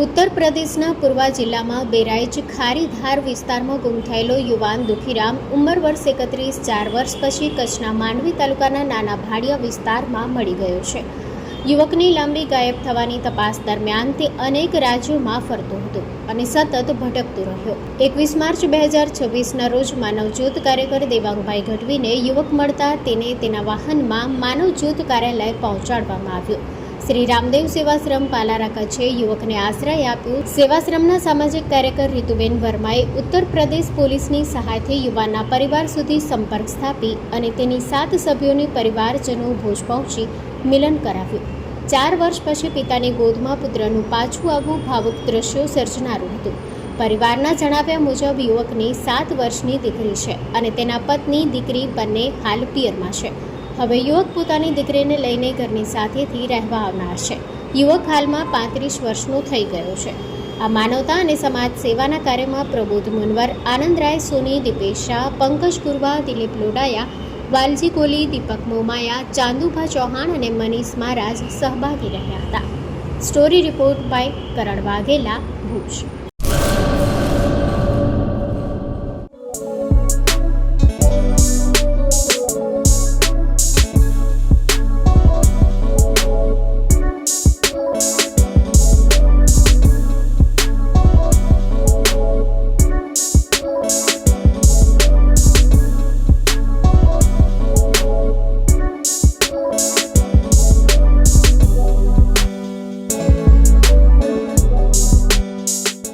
ઉત્તર પ્રદેશના પૂર્વ જિલ્લામાં બેરાઇચ ખારીધાર વિસ્તારમાં ગુમ થયેલો યુવાન દુખીરામ ઉંમર વર્ષ 31 4 વર્ષ પછી કચ્છના માંડવી તાલુકાના નાના ભાડિયા વિસ્તારમાં મળી ગયો છે. યુવકની લાંબી ગાયબ થવાની તપાસ દરમિયાન તે અનેક રાજ્યોમાં ફરતો હતો અને સતત ભટકતો રહ્યો. 21 માર્ચ 2026ના રોજ માનવજ્યોત કાર્યકર દેવાંગભાઈ ગઢવીને યુવક મળતા તેને તેના વાહનમાં માનવજ્યોત કાર્યાલય પહોંચાડવામાં આવ્યો. શ્રી રામદેવ સેવાશ્રમ પાલારા કચ્છે યુવકને આશ્રય આપ્યો. સેવાશ્રમના સામાજિક કાર્યકર રીતુબેન વર્માએ ઉત્તર પ્રદેશ પોલીસની સહાયથી યુવાનના પરિવાર સુધી સંપર્ક સ્થાપી અને તેની 7 સભ્યોની પરિવારજનો ભુજ પહોંચી મિલન કરાવ્યું. 4 વર્ષ પછી પિતાની ગોદમાં પુત્રનું પાછું આવવું ભાવુક દ્રશ્યો સર્જનારું હતું. પરિવારના જણાવ્યા મુજબ યુવકની 7 વર્ષની દીકરી છે અને તેના પત્ની દીકરી બંને હાલ પિયરમાં છે. હવે યુવક પોતાની દીકરીને લઈને ઘરની સાથેથી રહેવા આવનાર છે. યુવક હાલમાં 35 વર્ષનો થઈ ગયો છે. આ માનવતા અને સમાજ સેવાના કાર્યમાં પ્રબોધ મુનવર, આનંદરાય સોની, દીપેશ શાહ, પંકજ ગુરવા, દિલીપ લોડાયા, વાલજી કોલી, દીપક મોમાયા, ચાંદુભા ચૌહાણ અને મનીષ મહારાજ સહભાગી રહ્યા હતા. Story report by Karan Vaghela, Bhuj.